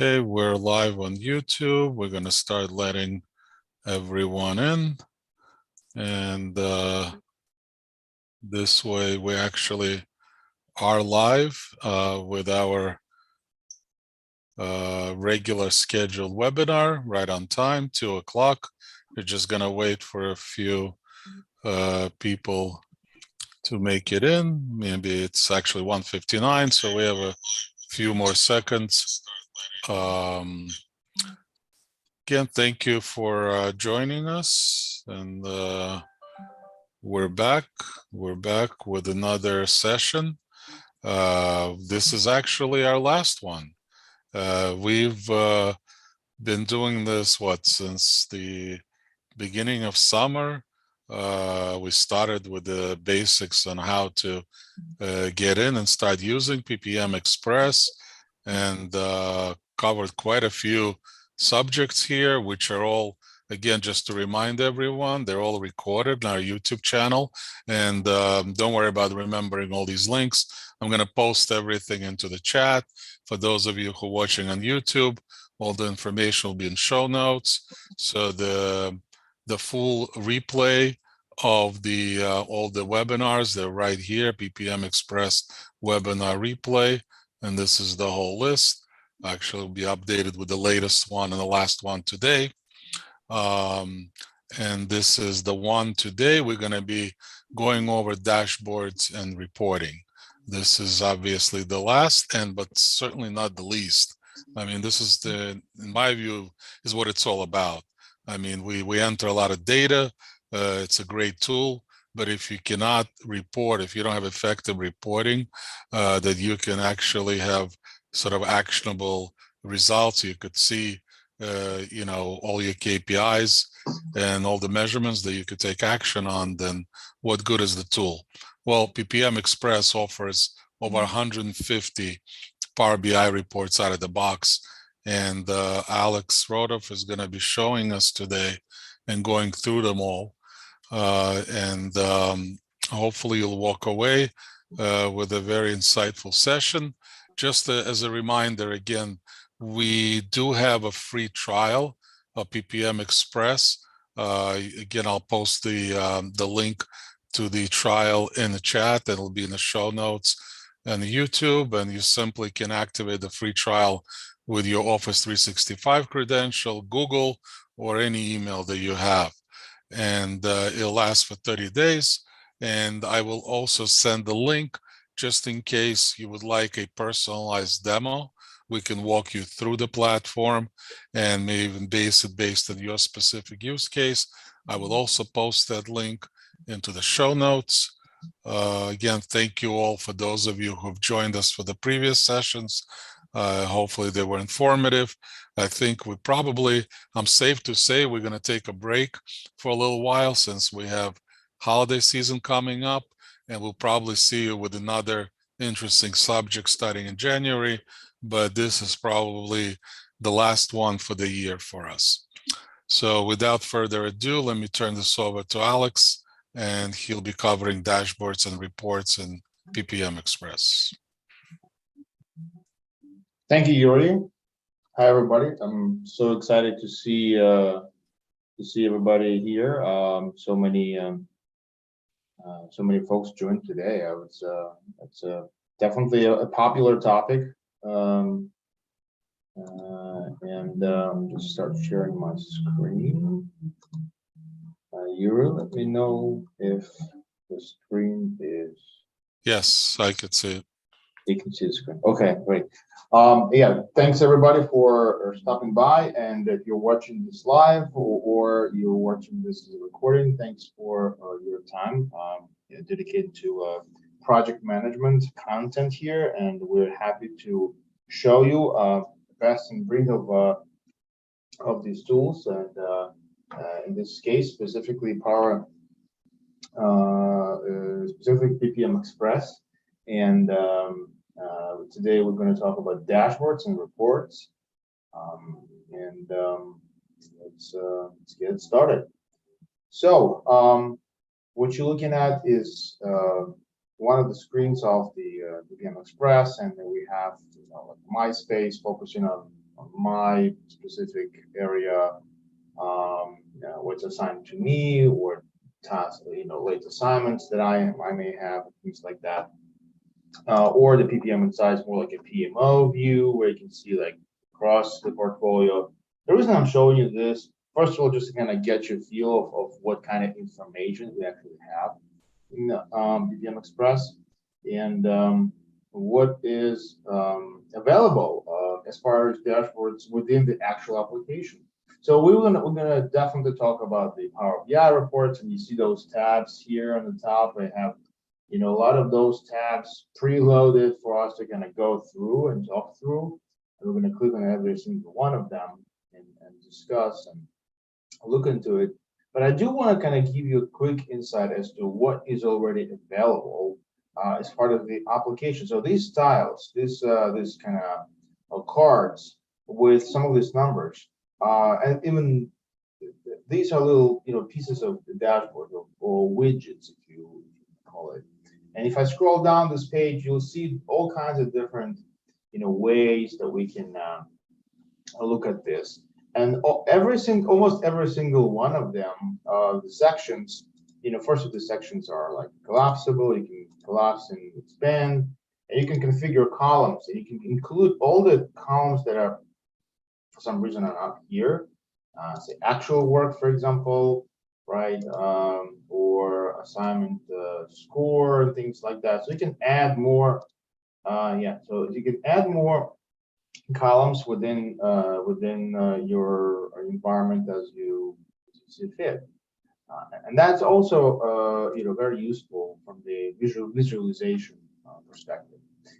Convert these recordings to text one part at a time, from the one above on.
Okay, we're live on YouTube. We're going to start letting everyone in. And this way we actually are live with our regular scheduled webinar right on time, 2 o'clock. We're just going to wait for a few people to make it in. Maybe it's actually 1:59, so we have a few more seconds. Again, thank you for joining us, and we're back. We're back with another session. This is actually our last one. We've been doing this, since the beginning of summer. We started with the basics on how to get in and start using Ppm Express, and covered quite a few subjects here, which are all, again, just to remind everyone, they're all recorded on our YouTube channel. And don't worry about remembering all these links. I'm going to post everything into the chat. For those of you who are watching on YouTube, all the information will be in show notes. So the full replay of the all the webinars, they're right here, Ppm Express webinar replay. And this is the whole list. Actually, will be updated with the latest one and the last one today. And this is the one today. We're going to be going over dashboards and reporting. This is obviously the last, but certainly not the least. I mean, this is in my view, is what it's all about. I mean, we enter a lot of data. It's a great tool, but if you cannot report, if you don't have effective reporting, that you can actually have sort of actionable results, you could see, all your KPIs and all the measurements that you could take action on, then what good is the tool? Well, Ppm Express offers over 150 Power BI reports out of the box, and Alex Rodoff is going to be showing us today and going through them all. And hopefully you'll walk away with a very insightful session. Just as a reminder, again, we do have a free trial of Ppm Express. Again, I'll post the link to the trial in the chat. That'll be in the show notes and YouTube, and you simply can activate the free trial with your Office 365 credential, Google, or any email that you have. And it'll last for 30 days. And I will also send the link just in case you would like a personalized demo. We can walk you through the platform and maybe even base it based on your specific use case. I will also post that link into the show notes. Again, thank you all for those of you who've joined us for the previous sessions. Hopefully they were informative. I think I'm safe to say we're going to take a break for a little while since we have holiday season coming up, and we'll probably see you with another interesting subject starting in January, but this is probably the last one for the year for us. So without further ado, let me turn this over to Alex, and he'll be covering dashboards and reports in Ppm Express. Thank you, Yuri. Hi, everybody. I'm so excited to see everybody here. So many folks joined today. It's definitely a popular topic. Just start sharing my screen. Yuri, let me know if the screen is. Yes, I could see it. You can see the screen. Okay, great. Yeah, thanks everybody for stopping by. And if you're watching this live or you're watching this as a recording, thanks for your time dedicated to project management content here. And we're happy to show you the best and breed of these tools. And in this case, specifically Ppm Express. And today we're going to talk about dashboards and reports. Let's get started. So what you're looking at is one of the screens of the Ppm Express, and then we have like MySpace focusing on my specific area, what's assigned to me, or tasks, late assignments that I may have, things like that. Or the PPM inside is more like a PMO view where you can see like across the portfolio. The reason I'm showing you this, first of all, just to kind of get your feel of what kind of information we actually have in the PPM Express, and what is available as far as dashboards within the actual application. So we're gonna definitely talk about the Power BI reports, and you see those tabs here on the top. I have a lot of those tabs preloaded for us to kind of go through and talk through. And we're going to click on every single one of them and discuss and look into it. But I do want to kind of give you a quick insight as to what is already available as part of the application. So these styles, this kind of cards with some of these numbers, and even these are little pieces of the dashboard or widgets, if you call it. And if I scroll down this page, you'll see all kinds of different, ways that we can look at this. And almost every single one of them, the sections, first of the sections are like collapsible. You can collapse and expand, and you can configure columns, and you can include all the columns that are, for some reason, are not here. Say actual work, for example, right? Or assignment score and things like that. So you can add more. So you can add more columns within your environment as you see fit, and that's also very useful from the visualization perspective.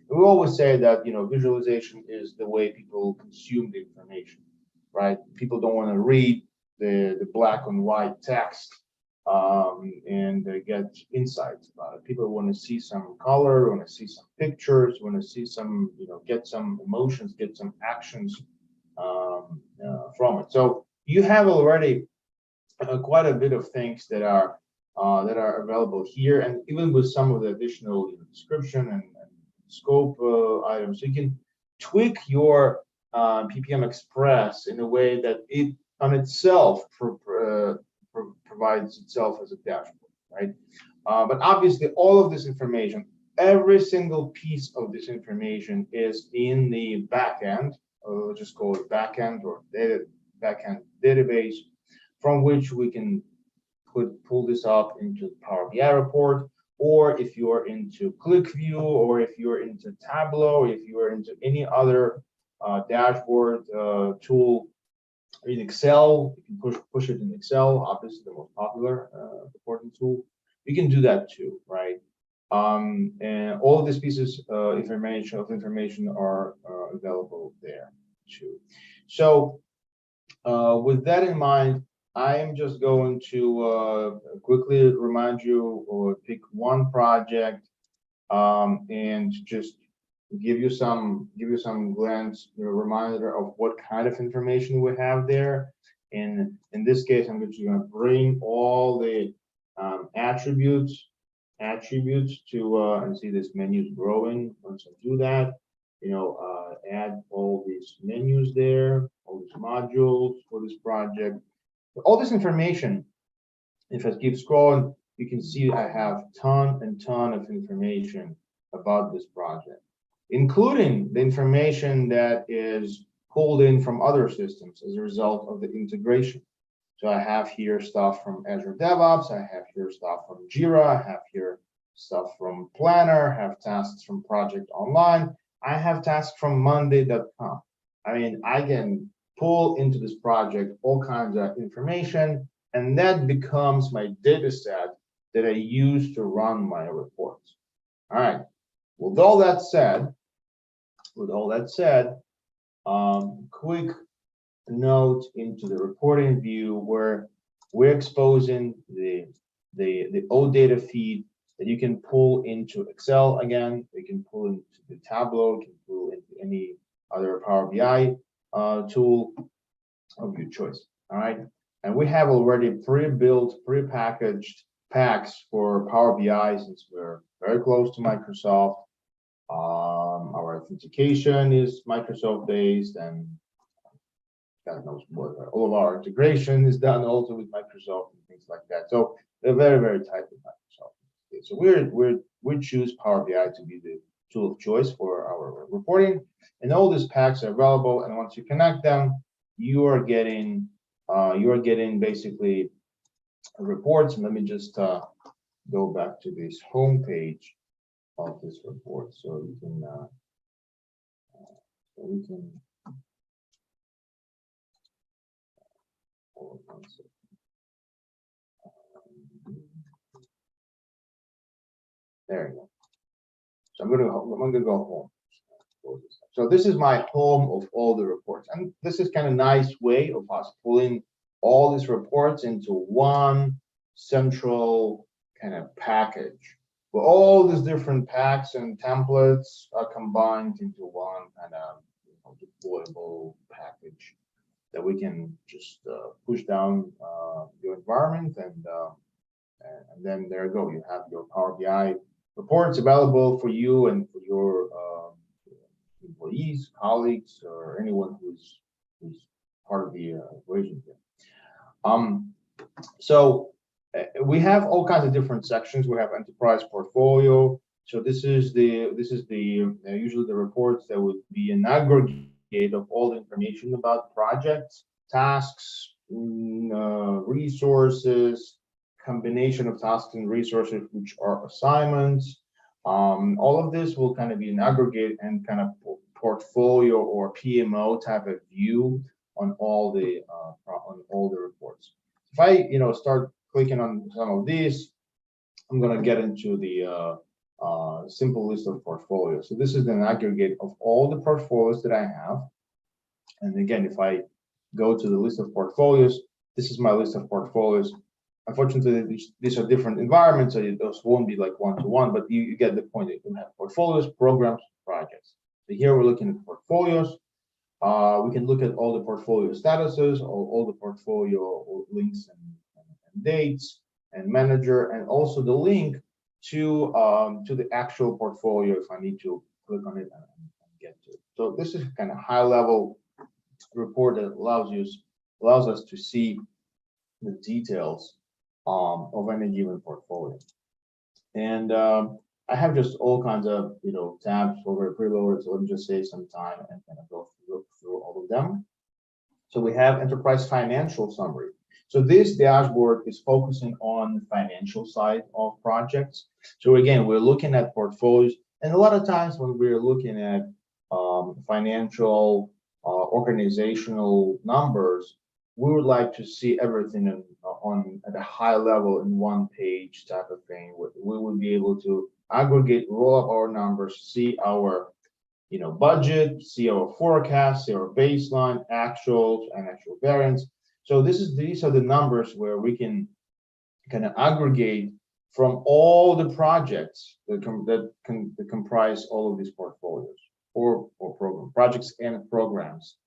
And we always say that visualization is the way people consume the information, right? People don't want to read the black and white text and get insights about it. People want to see some color, want to see some pictures, want to see some, get some emotions, get some actions from it. So you have already quite a bit of things that are available here, and even with some of the additional description and scope items, so you can tweak your PPM Express in a way that it on itself provides itself as a dashboard, right? But obviously, all of this information, every single piece of this information is in the backend, let's just call it backend or backend database, from which we can pull this up into the Power BI report, or if you're into ClickView, or if you're into Tableau, if you are into any other dashboard tool in Excel, you can push it in Excel, obviously the most popular reporting tool. You can do that too, right? And all of these pieces information are available there too. So with that in mind, I am just going to quickly remind you or pick one project and just give you some glance, reminder of what kind of information we have there. And in this case, I'm just going to bring all the attributes to and see this menu is growing. Once I do that, add all these menus there, all these modules for this project. All this information, if I keep scrolling, you can see I have ton of information about this project, including the information that is pulled in from other systems as a result of the integration. So I have here stuff from Azure DevOps, I have here stuff from Jira, I have here stuff from Planner, I have tasks from Project Online, I have tasks from Monday.com. I mean, I can pull into this project all kinds of information, and that becomes my data set that I use to run my reports. All right. With all that said, quick note into the reporting view where we're exposing the OData feed that you can pull into Excel again, you can pull into the Tableau, you can pull into any other Power BI tool of your choice. All right. And we have already pre-built, pre-packaged packs for Power BI since we're very close to Microsoft. Our authentication is Microsoft based, and God knows what. All of our integration is done also with Microsoft and things like that. So they're very, very tight with Microsoft. So we choose Power BI to be the tool of choice for our reporting, and all these packs are available. And once you connect them, you are getting basically reports. And let me just go back to this home page of this report, so you can hold on one second. There you go. So I'm gonna go home. So this is my home of all the reports, and this is kind of nice way of us pulling all these reports into one central kind of package. Where all these different packs and templates are combined into one kind of deployable package that we can just push down your environment, and then there you go. You have your Power BI reports available for you and for your employees, colleagues, or anyone who's part of the equation here. So we have all kinds of different sections. We have enterprise portfolio. So this is the usually the reports that would be an aggregate of all the information about projects, tasks, resources, combination of tasks and resources, which are assignments. All of this will kind of be an aggregate and kind of portfolio or PMO type of view on all the reports. If I start clicking on some of these, I'm going to get into the simple list of portfolios. So this is an aggregate of all the portfolios that I have. And again, if I go to the list of portfolios, this is my list of portfolios. Unfortunately, these are different environments, so those won't be like one-to-one, but you get the point. You can have portfolios, programs, projects. So here we're looking at portfolios. We can look at all the portfolio statuses, all the portfolio links and dates and manager, and also the link to the actual portfolio if I need to click on it and get to it. So this is kind of high-level report that allows us to see the details of any given portfolio. And I have just all kinds of tabs over preloaded, so let me just save some time and kind of go through all of them. So we have enterprise financial summary. So this dashboard is focusing on the financial side of projects. So again, we're looking at portfolios, and a lot of times when we're looking at financial organizational numbers, we would like to see everything at a high level in one page type of thing. We would be able to aggregate, roll up our numbers, see our budget, see our forecast, see our baseline, actuals, and actual variance. So these are the numbers where we can kind of aggregate from all the projects that comprise all of these portfolios or program projects and programs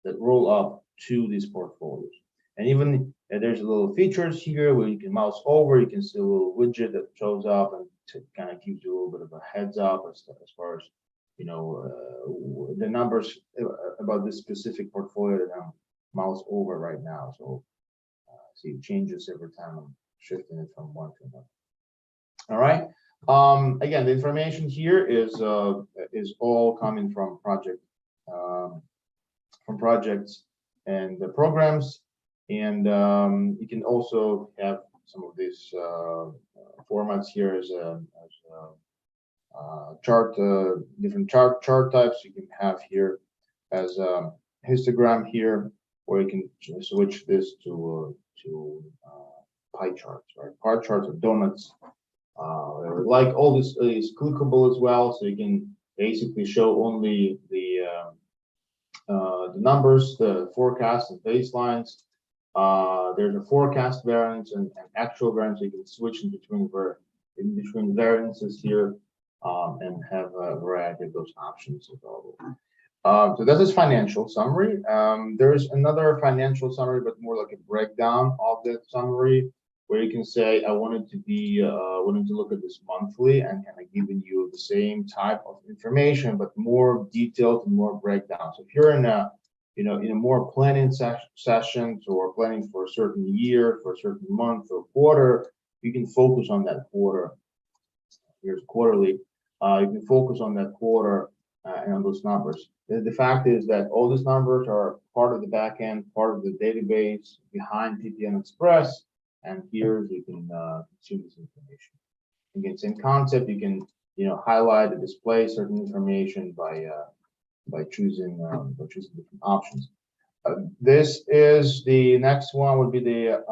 that roll up to these portfolios. And even there's a little features here where you can mouse over, you can see a little widget that shows up and kind of gives you a little bit of a heads up as far as the numbers about this specific portfolio that I'm mouse over right now. So see, it changes every time I'm shifting it from one to another. All right. Again, the information here is all coming from projects and the programs, and you can also have some of these formats here as chart, different chart types. You can have here as a histogram here, or you can switch this to pie charts, right? Pie charts or donuts. Like all this is clickable as well, so you can basically show only the numbers, the forecasts and baselines. There's a forecast variance and actual variance. You can switch in between variances here and have a variety of those options available. So that is financial summary. There is another financial summary, but more like a breakdown of that summary, where you can say, I wanted to look at this monthly and kind of giving you the same type of information, but more detailed and more breakdown. So if you're in a in a more planning sessions or planning for a certain year, for a certain month or quarter, you can focus on that quarter. Here's quarterly. You can focus on that quarter and on those numbers. The fact is that all these numbers are part of the backend, part of the database behind Ppm Express, and here you can consume this information. Again, same concept. You can highlight and display certain information by choosing different options. This is the next one would be the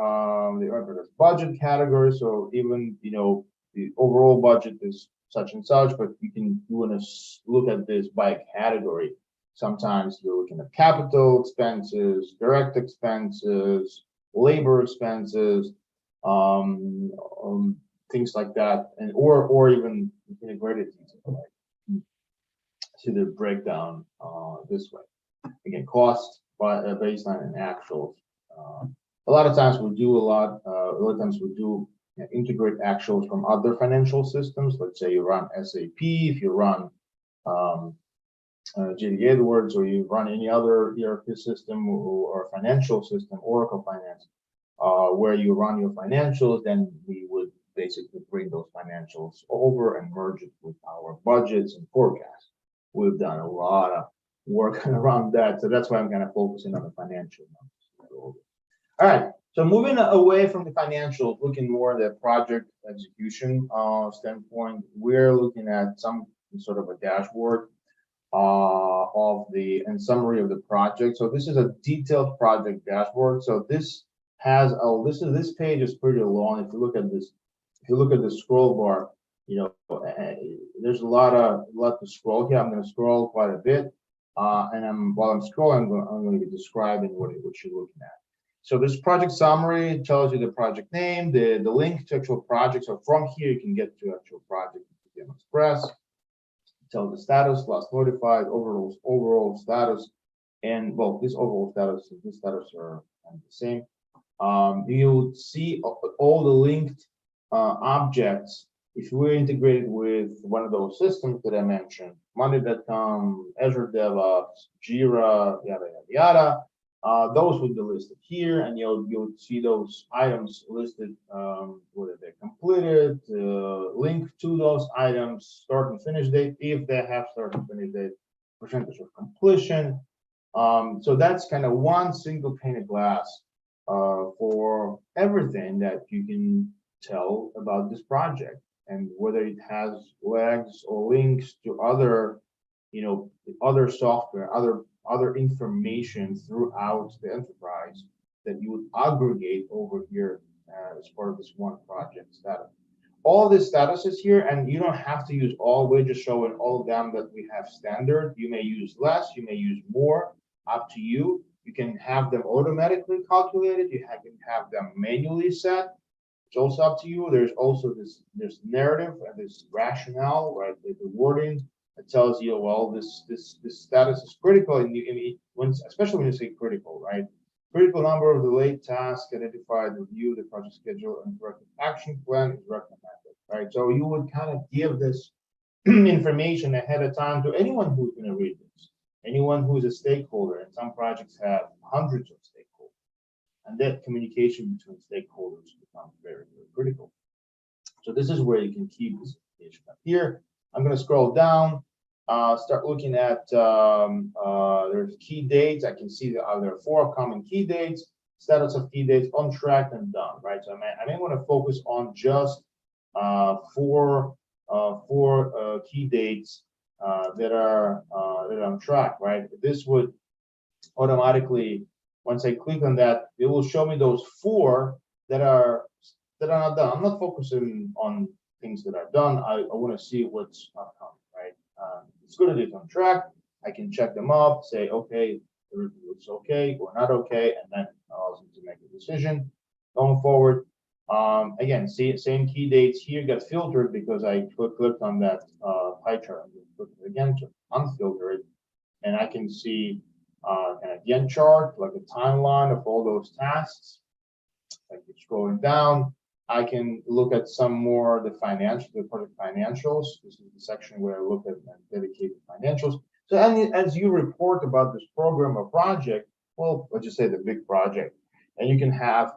budget category. So even the overall budget is such and such, but you want to look at this by category. Sometimes you're looking at capital expenses, direct expenses, labor expenses, things like that, and or even integrated detail, like see the breakdown this way. Again, cost by baseline and actuals. A lot of times we do integrate actuals from other financial systems. Let's say you run SAP, if you run JD Edwards, or you run any other ERP system or financial system, Oracle Finance, where you run your financials, then we would basically bring those financials over and merge it with our budgets and forecasts. We've done a lot of work around that, so that's why I'm kind of focusing on the financial numbers. All right, so moving away from the financials, looking more at the project execution standpoint, we're looking at some sort of a dashboard and summary of the project. So this is a detailed project dashboard. So this has this page is pretty long. If you look at the scroll bar, there's a lot to scroll here. I'm going to scroll quite a bit, and while I'm scrolling, I'm going to be describing what you're looking at. So this project summary tells you the project name, the link to actual project. So from here, you can get to actual project in Express. Tell the status, last notified, overall status, and well, this overall status and this status are the same. You'll see all the linked objects if we're integrated with one of those systems that I mentioned, Monday.com, Azure DevOps, Jira, yada yada yada. Those would be listed here, and you'll see those items listed, whether they're completed, link to those items, start and finish date, if they have start and finish date, percentage of completion. So that's kind of one single pane of glass for everything that you can tell about this project, and whether it has legs or links to other, other software, other information throughout the enterprise that you would aggregate over here as part of this one project status. All this status is here, and you don't have to use all. We're just showing all of them that we have standard. You may use less, you may use more, up to you. You can have them automatically calculated. You can have them manually set. It's also up to you. There's also this narrative and this rationale, right? The wording that tells you, well, this status is critical, and especially when you say critical, right? Critical number of delayed tasks identified, review the project schedule, and corrective action plan is recommended, right? So you would kind of give this information ahead of time to anyone who's going to read this, anyone who's a stakeholder, and some projects have hundreds of stakeholders, and that communication between stakeholders becomes very, very critical. So this is where you can keep this information up here. I'm going to scroll down, start looking at there's key dates. I can see that there are 4 upcoming key dates, status of key dates, on track and done, right? So I may want to focus on just 4 key dates that are on track, right? This would automatically, once I click on that, it will show me those 4 that are not done. I'm not focusing on things that are done. I want to see what's upcoming, right? It's good that it's on track. I can check them up, say, okay, it's okay or not okay, and then allows me to make a decision going forward. Again, see, same key dates here got filtered because I clicked on that pie chart. I'm going to click it again to unfilter it, and I can see kind of Gantt chart, like a timeline of all those tasks. I keep scrolling down. I can look at some more the project financials. This is the section where I look at dedicated financials. So and as you report about this program or project, well, let's just say the big project, and you can have,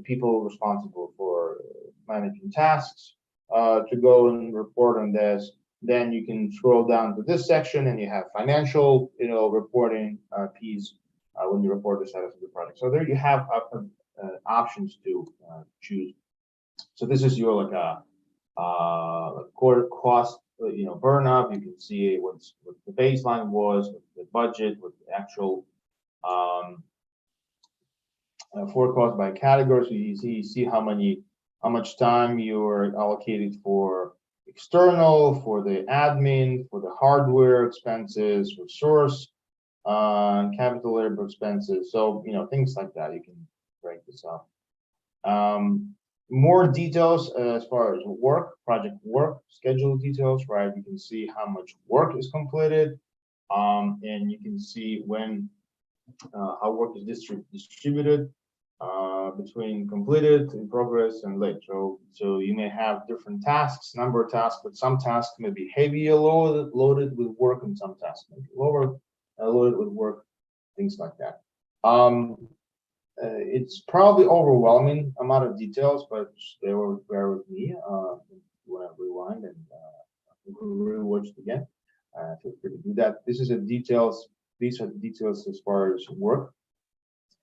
people responsible for managing tasks to go and report on this. Then you can scroll down to this section and you have financial, reporting piece when you report the status of the project. So there you have options to choose. So this is your like a core cost, burn up. You can see what the baseline was, what the budget, what the actual um, forecast by category. So you see how much time you're allocated for external, for the admin, for the hardware expenses, for source, capital labor expenses. So things like that. You can break this up. More details as far as project work, schedule details, right? You can see how much work is completed, and you can see when how work is distributed between completed, in progress, and late. So you may have different tasks, number of tasks, but some tasks may be heavier loaded with work, and some tasks may be lower loaded with work, things like that. It's probably overwhelming amount of details, but bear with me when I rewind and rewatch it again. Feel free to do that. These are the details as far as work.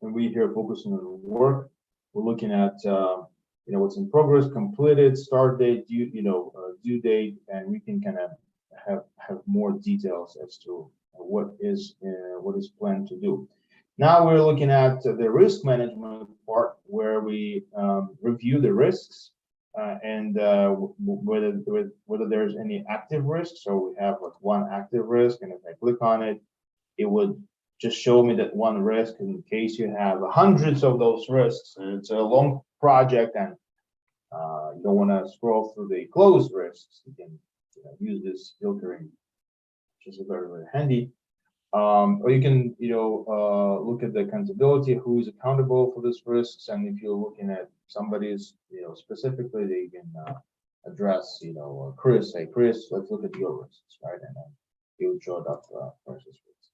And we here focusing on work. We're looking at what's in progress, completed, start date, due date, and we can kind of have more details as to what is planned to do. Now we're looking at the risk management part, where we review the risks and whether there's any active risk. So we have like one active risk, and if I click on it, it would just show me that one risk. In case you have hundreds of those risks, and it's a long project, and you don't want to scroll through the closed risks, you can use this filtering, which is very, very handy. Or you can, look at the accountability, who is accountable for these risks, and if you're looking at somebody's, specifically, they can address, Chris. Hey, Chris, let's look at your risks, right? And then he would show it up versus risks.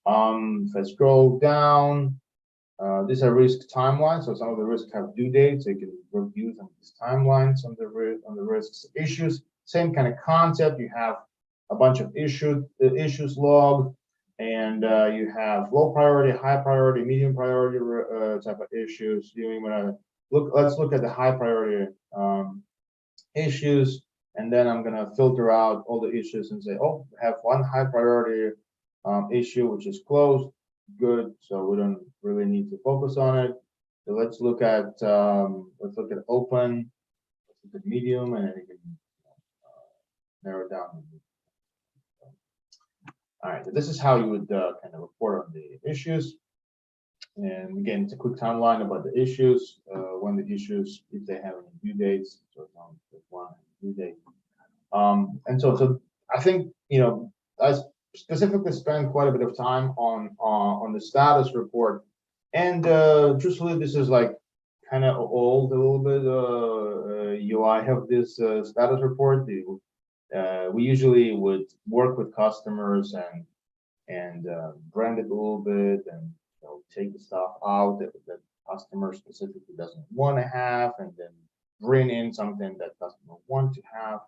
If I scroll down, these are risk timelines. So some of the risks have due dates. So you can review some of these timelines on the risks issues. Same kind of concept. You have a bunch of issues logged, and you have low priority, high priority, medium priority type of issues. You want to look. Let's look at the high priority issues, and then I'm gonna filter out all the issues and say, oh, we have one high priority issue which is closed. Good. So we don't really need to focus on it. So let's look at open. Let's look at medium, and then you can narrow down. All right, so this is how you would kind of report on the issues. And again, it's a quick timeline about the issues, when the issues, if they have any due dates. So it's on one due date. And so I think, I specifically spent quite a bit of time on the status report. And truthfully, this is like kind of old a little bit. UI have this status report. We usually would work with customers and brand it a little bit, and take the stuff out that customer specifically doesn't want to have, and then bring in something that customer want to have,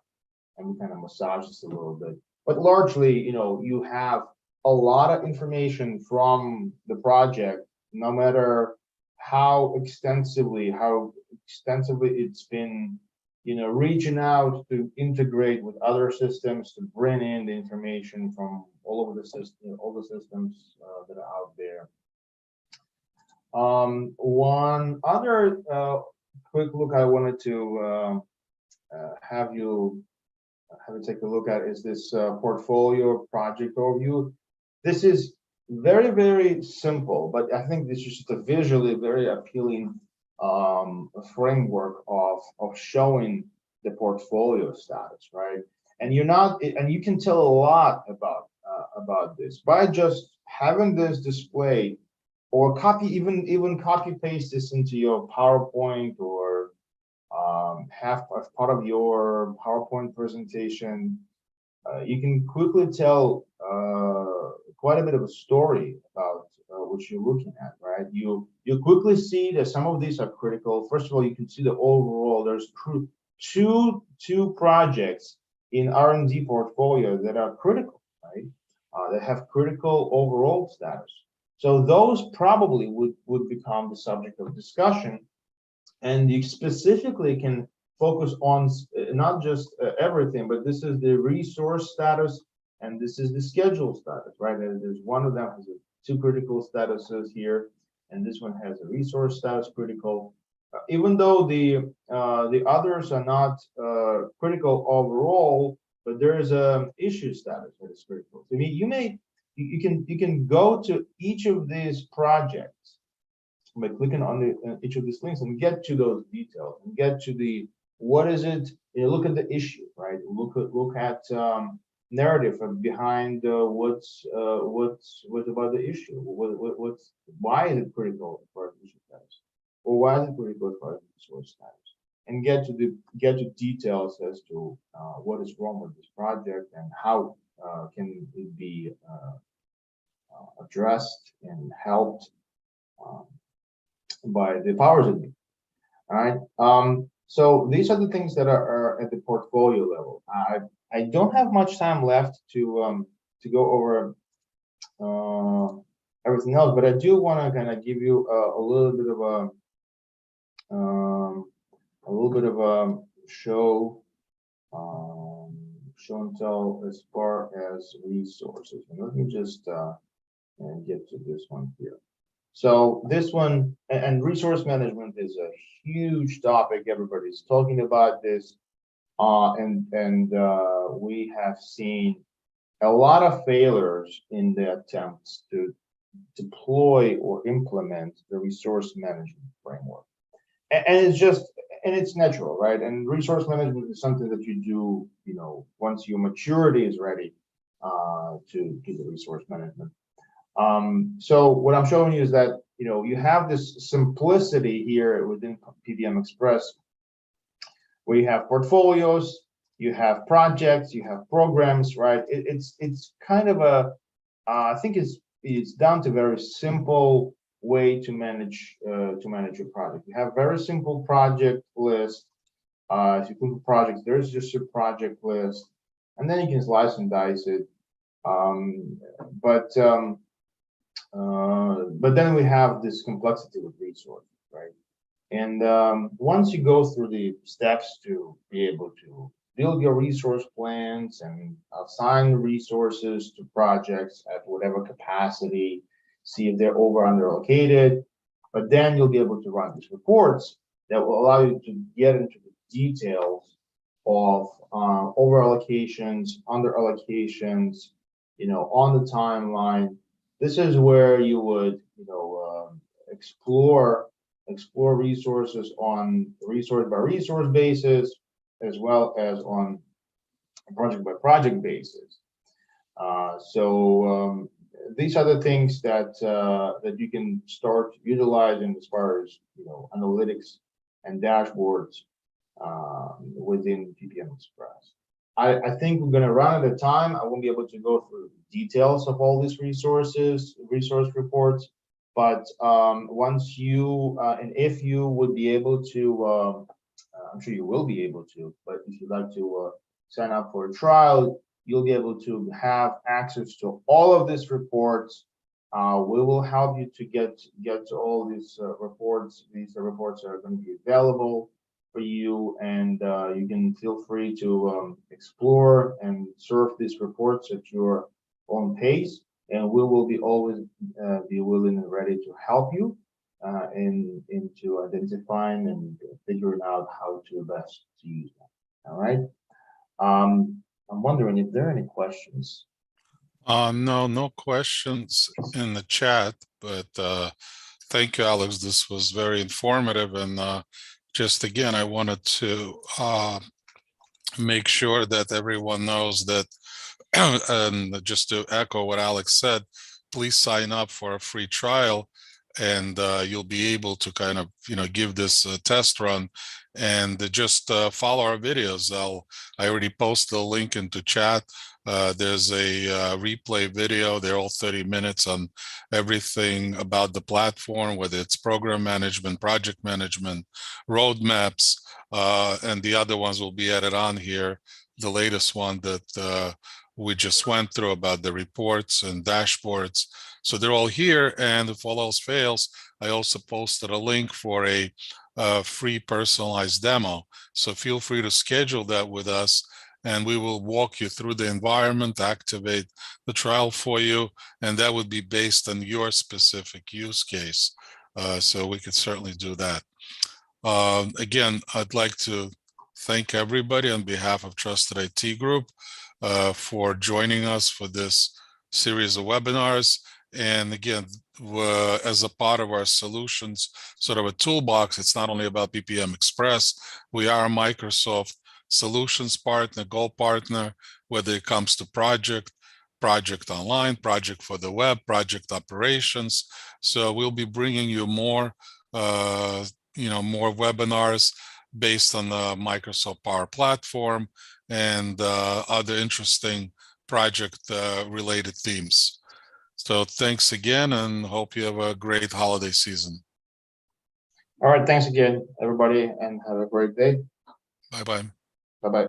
and we kind of massage this a little bit. But largely, you have a lot of information from the project, no matter how extensively it's been reaching out to integrate with other systems to bring in the information from all over the system, all the systems that are out there. One other quick look I wanted to have you take a look at is this portfolio project overview. This is very, very simple, but I think this is just a visually very appealing framework of showing the portfolio status, right? And you can tell a lot about this by just having this display, or even copy paste this into your PowerPoint, or have as part of your PowerPoint presentation. you can quickly tell quite a bit of a story about what you're looking at, right? You quickly see that some of these are critical. First of all, you can see the overall. There's two projects in R&D portfolio that are critical, right? That have critical overall status. So those probably would become the subject of discussion, and you specifically can focus on not just everything, but this is the resource status and this is the schedule status, right? And there's one of them has two critical statuses here, and this one has a resource status critical. Even though the others are not critical overall, but there is a issue status that is critical. So you can go to each of these projects by clicking on each of these links and get to those details and get to the what is it. You look at the issue, right? Look at narrative behind what's about the issue. What's why is it critical for issue status, or why is it critical for resource status, and get to details as to what is wrong with this project and how can it be addressed and helped by the powers that be. All right. So these are the things that are at the portfolio level. I don't have much time left to go over everything else, but I do want to kind of give you a little bit of a show and tell as far as resources. And let me just get to this one here. So this one, and resource management is a huge topic. Everybody's talking about this, and we have seen a lot of failures in the attempts to deploy or implement the resource management framework. And it's natural, right? And resource management is something that you do, once your maturity is ready to do the resource management. So what I'm showing you is that, you have this simplicity here within Ppm Express, where you have portfolios, you have projects, you have programs, right? It's kind of I think it's down to a very simple way to manage your project. You have very simple project list. If you click projects, there's just a project list, and then you can slice and dice it. But then we have this complexity with resources, right? And once you go through the steps to be able to build your resource plans and assign resources to projects at whatever capacity, see if they're over under allocated, but then you'll be able to run these reports that will allow you to get into the details of over allocations, under allocations, on the timeline. This is where you would, explore resources on resource by resource basis, as well as on a project by project basis. So these are the things that you can start utilizing as far as analytics and dashboards within Ppm Express. I think we're going to run out of time. I won't be able to go through the details of all these resource reports, but once you and if you would be able to, I'm sure you will be able to, but if you'd like to sign up for a trial, you'll be able to have access to all of these reports. We will help you to get to all these reports. These reports are going to be available for you, and you can feel free to explore and surf these reports at your own pace, and we will be always be willing and ready to help you into identifying and figuring out how to best to use them. All right. I'm wondering if there are any questions. No questions in the chat, but thank you, Alex. This was very informative, and just again, I wanted to make sure that everyone knows that, and just to echo what Alex said, please sign up for a free trial. and you'll be able to kind of, give this a test run and just follow our videos. I already posted a link into chat. There's a replay video. They're all 30 minutes on everything about the platform, whether it's program management, project management, roadmaps, and the other ones will be added on here. The latest one that we just went through about the reports and dashboards. So they're all here, and if all else fails, I also posted a link for a free personalized demo. So feel free to schedule that with us, and we will walk you through the environment, activate the trial for you, and that would be based on your specific use case. So we could certainly do that. Again, I'd like to thank everybody on behalf of Trusted IT Group for joining us for this series of webinars. And again, as a part of our solutions, sort of a toolbox, it's not only about PPM Express. We are a Microsoft solutions partner, gold partner, whether it comes to project online, project for the web, project operations. So we'll be bringing you more, more webinars based on the Microsoft Power Platform and other interesting project related themes. So thanks again, and hope you have a great holiday season. All right, thanks again, everybody, and have a great day. Bye-bye. Bye-bye.